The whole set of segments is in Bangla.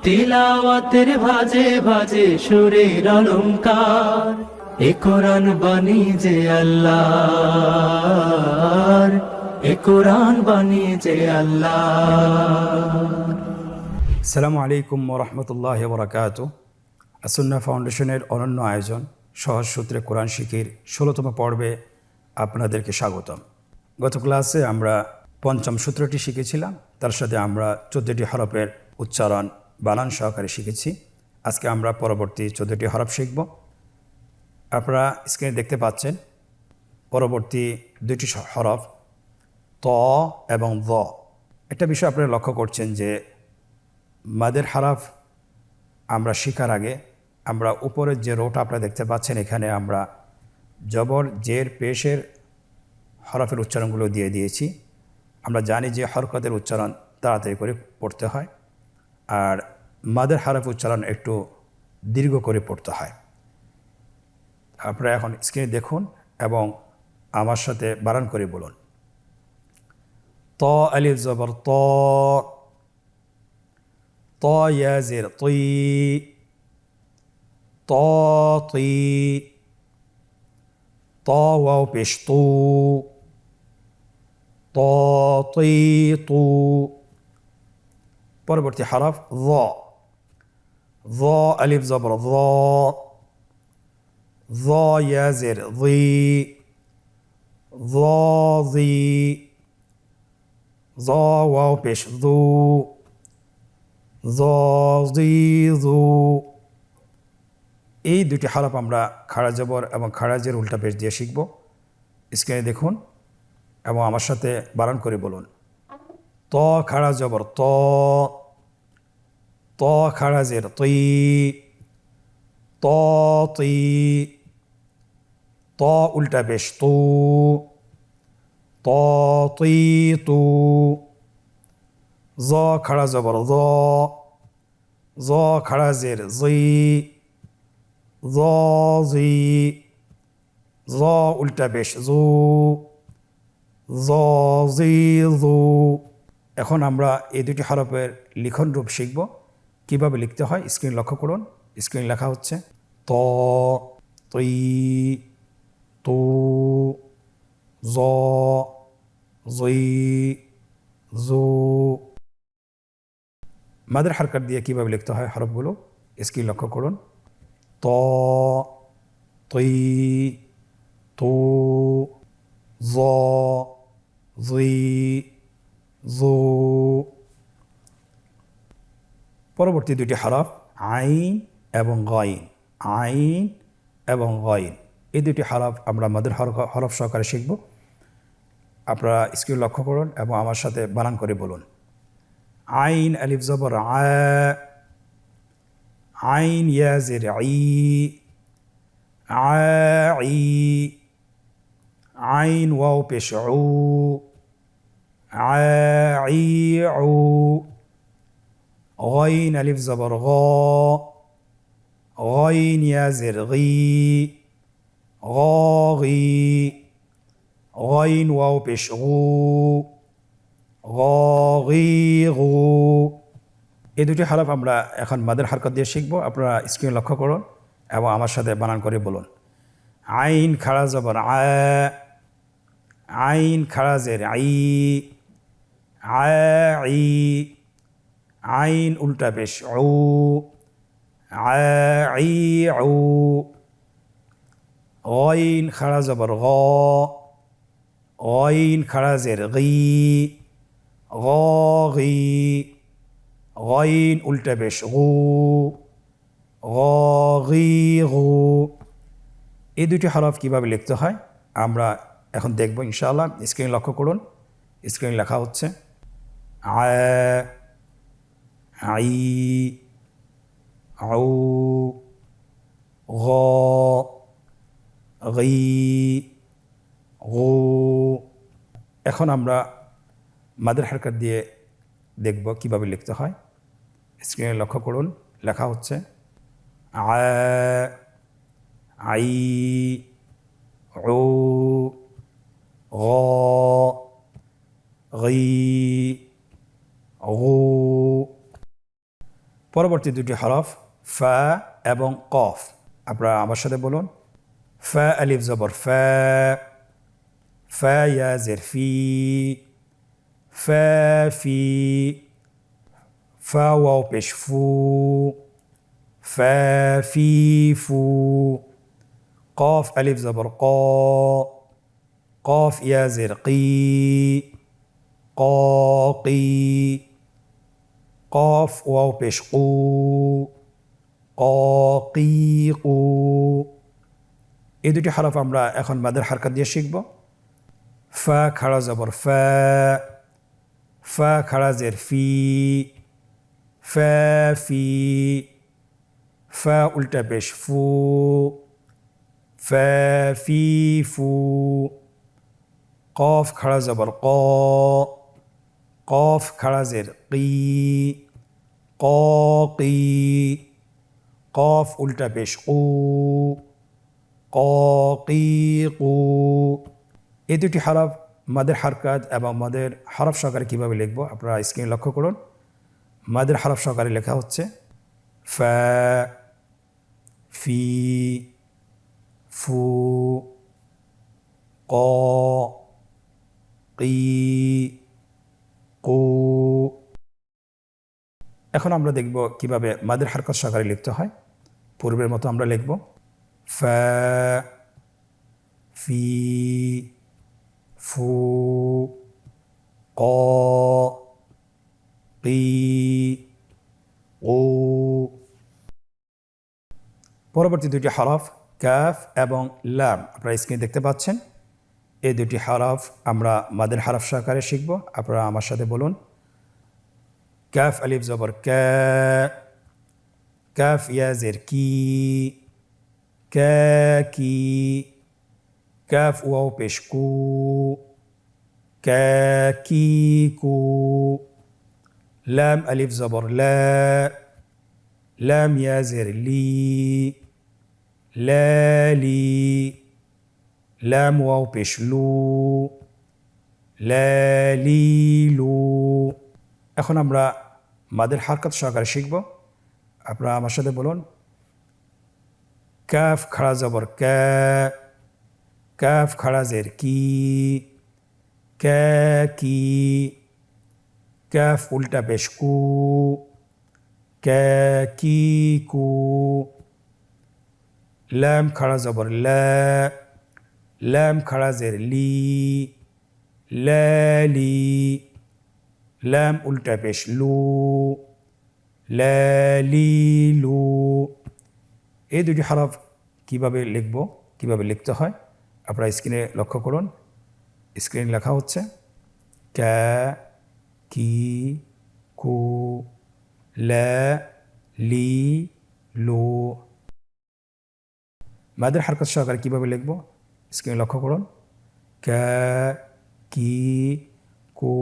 তিলাওয়াতের ভাজে ভাজে সুরের অলংকার, এ কোরআন বাণী যে আল্লাহর, এ কোরআন বাণী যে আল্লাহর। আসসালামু আলাইকুম ওরহমতুল্লাহি ওবরাকাতুহু। আসুন্নাহ ফাউন্ডেশনের অনন্য আয়োজন সহজ সূত্রে কোরআন শিখির ১৬তম পর্বে আপনাদেরকে স্বাগতম। গত ক্লাসে আমরা পঞ্চম সূত্রটি শিখেছিলাম, তার সাথে আমরা ১৪টি হরফের উচ্চারণ বানান সহকারে শিখেছি। আজকে আমরা পরবর্তী ১৪টি হরফ শিখব। আপনারা স্ক্রিনে দেখতে পাচ্ছেন পরবর্তী দুটি হরফ ত এবং দ। একটা বিষয় আপনারা লক্ষ্য করছেন যে মাদের হরফ আমরা শেখার আগে আমরা উপরের যে রোটা আপনারা দেখতে পাচ্ছেন, এখানে আমরা জবর জের পেশের হরফের উচ্চারণগুলো দিয়ে দিয়েছি। আমরা জানি যে হরকতের উচ্চারণ তাড়াতাড়ি করে পড়তে হয়, আর মাদের হরফ উচ্চারণ একটু দীর্ঘ করে পড়তে হয়। আপনারা এখন স্ক্রিনে দেখুন এবং আমার সাথে বানান করে বলুন। ত আলিফ জবর ত, ত ইয়া জের তই, ত তই, ত ওয়াও পেশ তু, ত তই তু। পরবর্তী হরফ য, য আলিফ জবর য, য ইয়া জের জি, য জি, য ওয়াও পেশ যু, য জি যু। এই দুটি হরফ আমরা খাড়া জবর এবং খাড়া জের উল্টা পেশ দিয়ে শিখব। স্ক্রিনে দেখুন এবং আমার সাথে বানান করে বলুন। ত খাড়া জবর ত, ত খাড়া জের তই, ত তই, ত উল্টা পেশ তু, ত তই তু। জ খাড়া জবর জ, জ খাড়া জের জি, জ জি, জ উল্টা পেশ জু, জ জি জু। এখন আমরা এই দুটি হরফের লিখন রূপ শিখব। কিভাবে লিখতে হয় স্ক্রিন লক্ষ্য করুন। স্ক্রিন লেখা হচ্ছে ত, তই, তু, জ, জই, জু। মাদের হারকাত দিয়ে কিভাবে লিখতে হয় হরফগুলো স্ক্রিন লক্ষ্য করুন। ত, তই, তু, জ, জই, জু। পরবর্তী দুটি হরফ আইন এবং গইন, আইন এবং গইন। এই দুটি হরফ আমরা মাদের হরফ সহকারে শিখব। আপনারা স্ক্রিন লক্ষ্য করুন এবং আমার সাথে বানান করে বলুন। আইন আলিফ জবর আ, আইন ইয়া জের ই, আই, আইন ওয়াও পেশ উ, আই উ। غين ألف زبر غا، غين يا زر غي، غاغي، غين واو পেশ غو، غاغي غو। এই দুটি হরফ আমরা এখন মাদের হরকত দিয়ে শিখব। আপনারা স্ক্রিন লক্ষ্য করুন এবং আমার সাথে বানান করে বলুন। আইন খাড়া জবর আ, আইন খাড়া জের আই, আই, আইন উল্টা পেশ উ, আই উ। গইন খাড়া জবর গ, গইন খাড়া জের গি, গি, গইন উল্টা পেশ গু, গি গু। এই দুটি হরফ কীভাবে লিখতে হয় আমরা এখন দেখব ইনশাআল্লাহ। স্ক্রিন লক্ষ্য করুন। স্ক্রিন লেখা হচ্ছে আ, আই, আউ, গ, গি, গু। এখন আমরা মাদের হারকাত দিয়ে দেখব কিভাবে লিখতে হয়। স্ক্রিনে লক্ষ্য করুন, লেখা হচ্ছে আ, আই, উ, গ, গি, গু। পরবর্তী দুটি হরফ ফা এবং কফ। আপনারা আমার সাথে বলুন, ফা আলিফ জবর ফা, ফা ইয়া জের ফি, ফা ফি, ফা ওয়াও পেশ ফু, ফা ফি ফু, কফ আলিফ জবর ক, কফ ইয়া জের কি, ক কি, কফ ওয়াও পেশ কু, ক কি কু। এই দুটি হরফ আমরা এখন মাদের হারকাত দিয়ে শিখব। ফা খাড়া জবর ফা, ফা খাড়া জের ফি, ফা ফি, ফা উল্টা পেশ ফু, ফা ফি ফু, কফ খাড়া জবর ক, কফ খাড়া জের কি, ক কি, কফ উল্টা পেশ কু, ক কি কু। এই দুটি হরফ মাদের হারকাত এবং মাদের হরফ সহকারে কীভাবে লিখব আপনারা স্ক্রিনে লক্ষ্য করুন। মাদের হরফ সহকারে লেখা হচ্ছে ফা, ফি, ফু, ক, কি, কু। এখন আমরা দেখব কিভাবে মাদের হারকাত সহকারে লিখতে হয়। পূর্বের মতো আমরা লিখব ফা, ফি, ফু, ক, কি, ও। পরবর্তী দুটি হরফ কাফ এবং লাম আপনারা স্ক্রিনে দেখতে পাচ্ছেন। এই দুটি হরফ আমরা মাদের হরফ সহকারে শিখব। আপনারা আমার সাথে বলুন, কাফ আলিফ জবর কা, কাফ ইয়া জের কি, কা কি, কাফ ওয়াও পেশ কু, কা কি কু, লাম আলিফ জবর লা, লাম ইয়া জের লি, লা লি, লাম ওয়াও পেশ লু, লা লি লু। এখন আমরা মাদের হারকাত সহকারে শিখব। আপনারা আমার সাথে বলুন, কাফ খাড়া জবর কা, কাফ খাড়া জের কি, কা কি, কাফ উল্টা পেশ কু, কা কি কু, লাম খাড়া জবর লা, লাম খাড়া জের লি, লা লি, লাম উল্টা পেশ লু, লা লি লু। এই দুটি হরফ কীভাবে লিখব, কীভাবে লিখতে হয় আপনারা স্ক্রিনে লক্ষ্য করুন। স্ক্রিনে লেখা হচ্ছে কা, কি, কু, লা, লি, লু। মাদের হারকাত সহকারে কীভাবে লিখব স্ক্রিনে লক্ষ্য করুন। কা, কি, কু,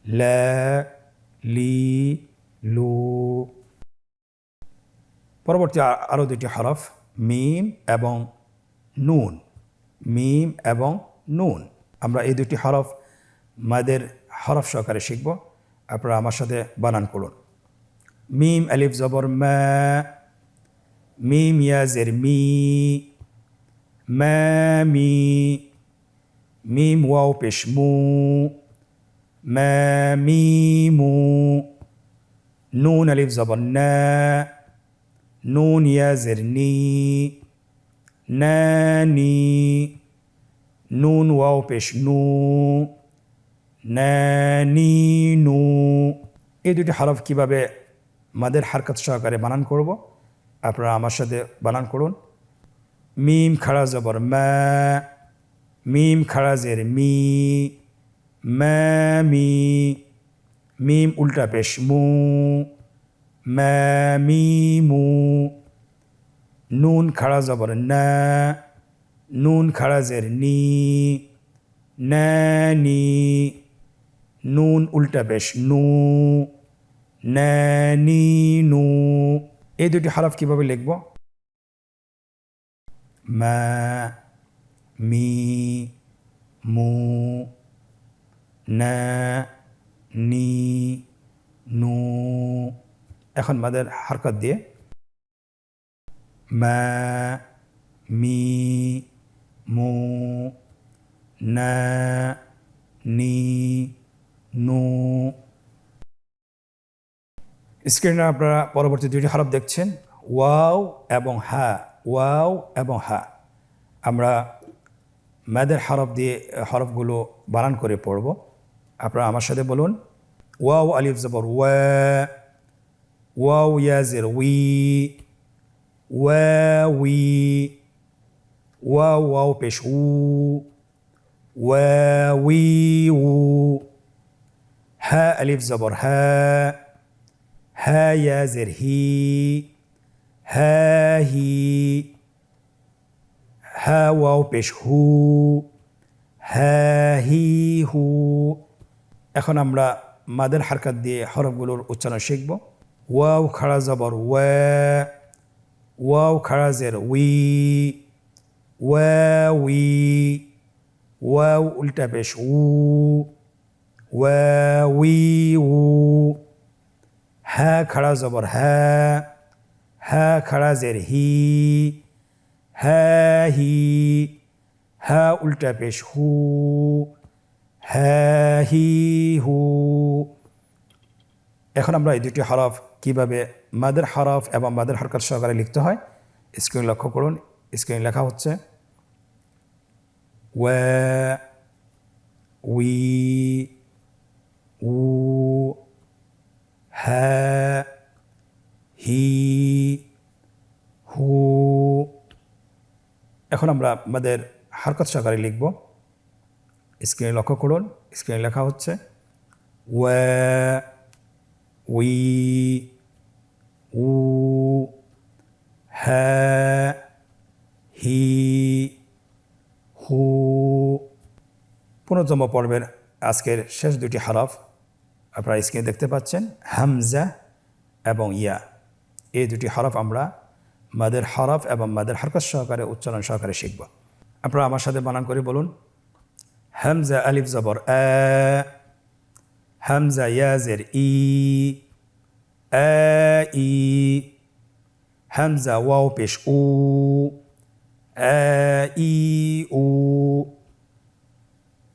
লা, লি, লু। পরবর্তী আরও দুটি হরফ মিম এবং নুন, মিম এবং নুন। আমরা এই দুটি হরফ মাদের হরফ সহকারে শিখব। আপনারা আমার সাথে বানান করুন। মিম আলিফ জবর মা, মিম ইয়া জের মি, মা মি, মিম ওয়াও পেশ মু, মা মি মু, নুন আলিফ জবর না, নুন ইয়া জের নি, না নি, নুন ওয়াও পেশ নু, না নি নু। এই দুটি হরফ কীভাবে মাদের হারকাত সহকারে বানান করব আপনারা আমার সাথে বানান করুন। মিম খাড়া জবর মা, মিম খাড়া জের মি, মা মি, মিম উল্টা পেশ মু, মা মি মু, নুন খাড়া জবর না, নুন খাড়া জের নি, না নি, নুন উল্টা পেশ নু, না নি নু। এই দুটি হরফ কীভাবে লিখব? মা, মি, মু, না, নি, নু। এখন মাদের হারকত দিয়ে মা, মি, মু, না, নি, নু। স্ক্রিনে আপনারা পরবর্তী দুইটি হরফ দেখছেন, ওয়াও এবং হা, ওয়াও এবং হা। আমরা মাদের হরফ দিয়ে হরফগুলো বানান করে পড়ব। আপনারা আমার সাথে বলুন, ওয়াও আলিফ জবর ওয়া, ওয়াও ইয়া জের উই, ওয়া উই, ওয়াও ওয়াও পেশ উ, ওয়া উই উ। হা আলিফ জবর হা, হা ইয়া জের হি, হা হি, হা ওয়াও পেশ হু, হা হি হু। এখন আমরা মাদের হারকাত দিয়ে হরফগুলোর উচ্চারণ শিখব। ওয়াও খাড়া জবর ওয়া, ওয়াও খাড়া জের উই, ওয়া উই, ওয়াও উল্টা পেশ উ, ওয়া উই উ। হা খাড়া জবর হা, হা খাড়া জের হি, হা হি, হা উল্টা পেশ হু, হা হি হু। এখন আমরা এই দুটি হরফ কিভাবে মাদের হরফ এবং মাদের হরকত সহকারে লিখতে হয় স্ক্রিন লক্ষ্য করুন। স্ক্রিন লেখা হচ্ছে ওয়া, উই, উ, হা, হি, হু। এখন আমরা আমাদের হরকত সহকারে লিখব। স্ক্রিনে লক্ষ্য করুন। স্ক্রিনে লেখা হচ্ছে ওয়া, উই, উ, হা, হি, হু। পুনর্তম পর্বের আজকের শেষ দুটি হরফ আপনারা স্ক্রিনে দেখতে পাচ্ছেন, হামজা এবং ইয়া। এই দুটি হরফ আমরা মাদের হরফ এবং মাদের হরকত সহকারে উচ্চারণ সহকারে শিখব। আপনারা আমার সাথে বানান করে বলুন, হামজা আলিফ জবর আ, হামজা ইয়া জের ই, আ ই, হামজা ওয়াও পেশ উ, আ ই উ,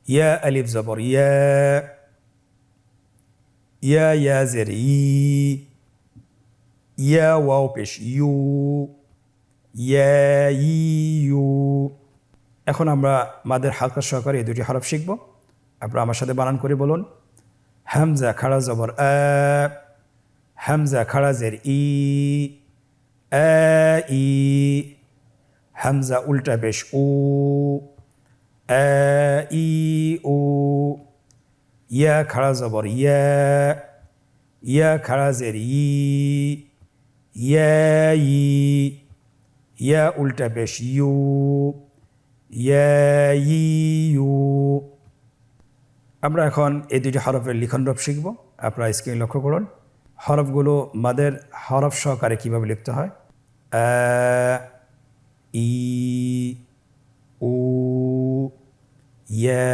ইয়া আলিফ জবর ইয়া, ইয়া ইয়া জের ই, ইয়া ওয়াও পেশ ইউ, ইয়া ই ইউ। এখন আমরা মাদের হালকা সহকারে এই দুটি হরফ শিখব। আপনারা আমার সাথে বানান করে বলুন, হামজা খাড়া জবর আ, হামজা খাড়া জের ই, আ ই, হামজা উল্টা পেশ উ, আ ই উ, ইয়া খাড়া জবর ইয়া, ইয়া খাড়া জের ই, ইয়া ই, ইয়া উল্টা পেশ ইউ, ইয়া ই ইউ। আমরা এখন এই দুটি হরফের লিখন রূপ শিখব। আপনারা স্ক্রিন লক্ষ্য করুন। হরফগুলো মাদের হরফ সহকারে কীভাবে লিখতে হয়, আ, ই, উ, ইয়া,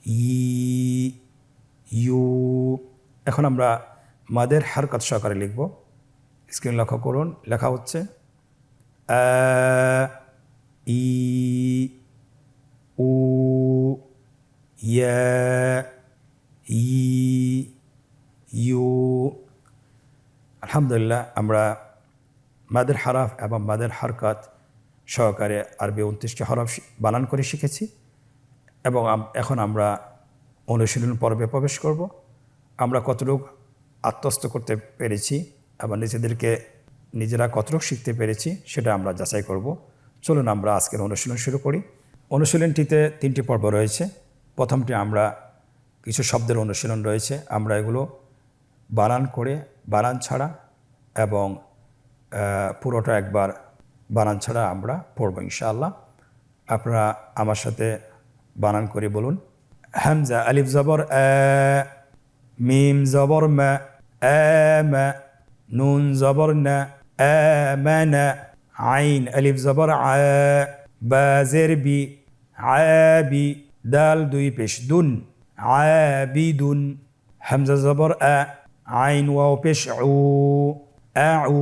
ই, ইউ। এখন আমরা মাদের হরকত সহকারে লিখব। স্ক্রিন লক্ষ্য করুন। লেখা হচ্ছে আ, ই, উ, ইয়া, ই, ইউ। আলহামদুলিল্লাহ, আমরা মাদের হরফ এবং মাদের হরকত সহকারে আরবি 29টি হরফ বানান করে শিখেছি এবং এখন আমরা অনুশীলন পর্বে প্রবেশ করব। আমরা কতটুকু আত্মস্থ করতে পেরেছি এবং নিজেরা কতটুকু শিখতে পেরেছি সেটা আমরা যাচাই করব। চলুন আমরা আজকের অনুশীলন শুরু করি। অনুশীলনটিতে 3টি পর্ব রয়েছে। প্রথমটি আমরা কিছু শব্দের অনুশীলন রয়েছে, আমরা এগুলো বানান করে বানান ছাড়া এবং পুরোটা একবার বানান ছাড়া আমরা পড়ব ইনশাআল্লাহ। আপনারা আমার সাথে বানান করে বলুন, হামজা আলিফ জবর আ, মিম জবর মা, আমা, নুন জবর না, আমানা, আইন আলিফ জবর আ, বা জের বি, আবি, দাল দুই পেশ দুন, আবিদুন, হামজা জবর আ, আইন ওয়াও পেশ উ আউ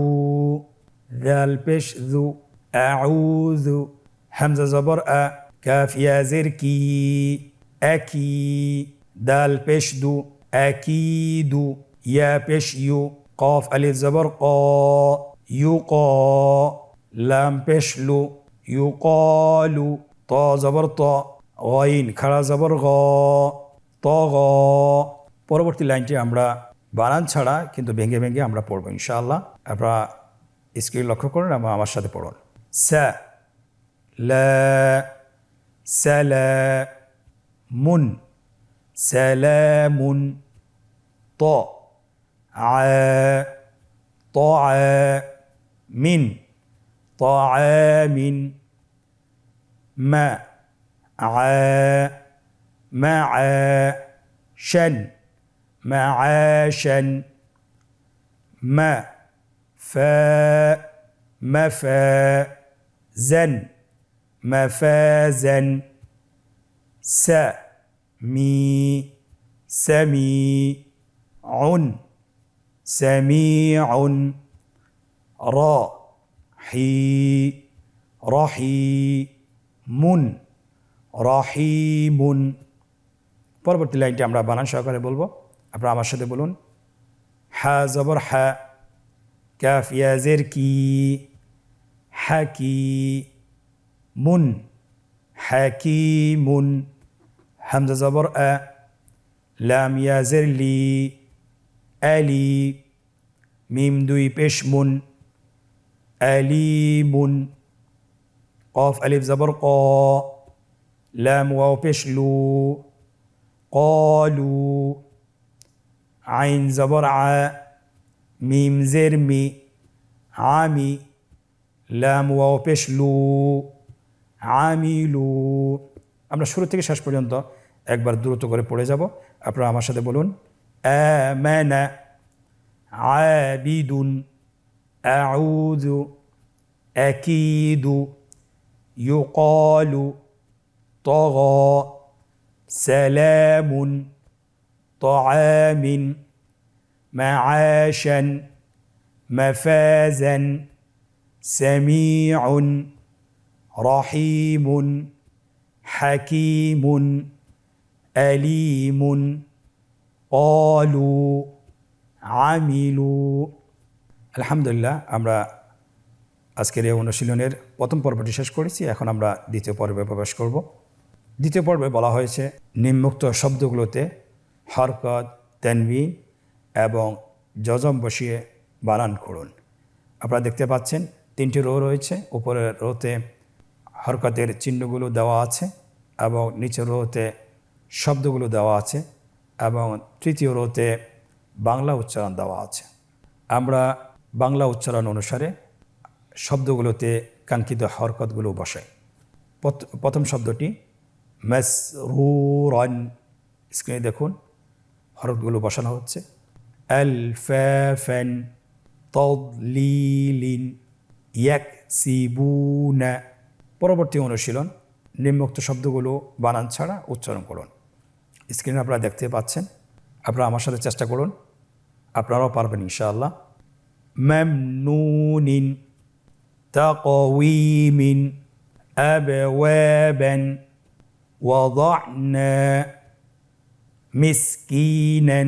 দাল পেশ যু আউযু হামজা জবর আ কাফ ইয়া জের কি আকি দাল পেশ দু আকিদু ইয়া পেশ ইউ কফ আলিফ জবর ক ইউকা লাম পেশ লু ইউকালু ত জবর ত গইন খাড়া জবর গ ত গ পরবর্তী লাইনটি আমরা বানান ছাড়া কিন্তু ভেঙে ভেঙে আমরা পড়বো ইনশাআল্লাহ। আপনারা স্ক্রিন লক্ষ্য করুন এবং আমার সাথে পড়ুন। সা লা সালামুন সালামুন ত আ طعام طعام معاشا معاشا مفازا مفازا سميع سميع رحيم رحيم পরবর্তী লাইনটি আমরা বানান সহকারে বলবো। আপনারা আমার সাথে বলুন। হা জবর হা কাফ ইয়া জের কি হাকি মুন হাকিমুন হামজা জবর আ লাম ইয়া জের লি আলি মিম দুই পেশ মুন আলিমুন কফ আলিফ জবর ক লাম ওয়াও পেশ লু قالوا عين زبر ع ميم زير مي عامي لام واو পেশ লু আমিলু। আমরা শুরু থেকে শেষ পর্যন্ত একবার দ্রুত করে পড়ে যাব। আপনারা আমার সাথে বলুন। আমানা আবিদুন আউযু আকিদু ইউকালু طغى سلام طعام معاشا مفازا سميع رحيم حكيم أليم قالوا عملوا আলহামদুলিল্লাহ আমরা আজকের এই অনুশীলনের প্রথম পর্বটি শেষ করেছি। এখন আমরা দ্বিতীয় পর্বে প্রবেশ করব। দ্বিতীয় পর্বে বলা হয়েছে নিম্নোক্ত শব্দগুলোতে হরকত তানবিন এবং জজম বসিয়ে বানান করুন। আপনারা দেখতে পাচ্ছেন 3টি রো রয়েছে। উপরের রোতে হরকতের চিহ্নগুলো দেওয়া আছে এবং নিচের রোতে শব্দগুলো দেওয়া আছে এবং তৃতীয় রোতে বাংলা উচ্চারণ দেওয়া আছে। আমরা বাংলা উচ্চারণ অনুসারে শব্দগুলোতে কাঙ্ক্ষিত হরকতগুলো বসাই। প্রথম শব্দটি মাসরুরান, স্ক্রিনে দেখুন হরফগুলো বসানো হচ্ছে। আলফাফান তাদলিলিন ইয়াকসিবুনা। পরবর্তী অনুশীলন নিম্নোক্ত শব্দগুলো বানান ছাড়া উচ্চারণ করুন। স্ক্রিনে আপনারা দেখতে পাচ্ছেন। আপনারা আমার সাথে চেষ্টা করুন, আপনারাও পারবেন ইনশাআল্লাহ। মামনুনিন তাকওয়িমিন আবওয়াবান وضعنا مسكينا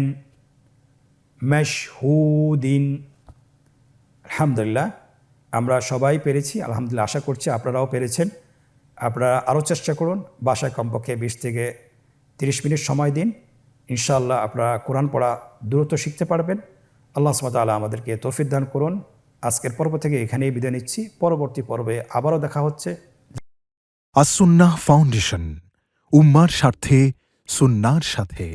مشهود। আলহামদুলিল্লাহ আমরা সবাই পেরেছি। আলহামদুলিল্লাহ আশা করছি আপনারাও পেরেছেন। আপনারা আরও চেষ্টা করুন। বাসায় কমপক্ষে 20 থেকে 30 মিনিট সময় দিন। ইনশাআল্লাহ আপনারা কোরআন পড়া দ্রুত শিখতে পারবেন। আল্লাহ সুবহানাহু ওয়া তাআলা আমাদেরকে তৌফিক দান করুন। আজকের পর্ব থেকে এখানেই বিদায় নিচ্ছি। পরবর্তী পর্বে আবারও দেখা হচ্ছে। আসুন্নাহ ফাউন্ডেশন, উম্মার স্বার্থে সুন্নাহর সাথে।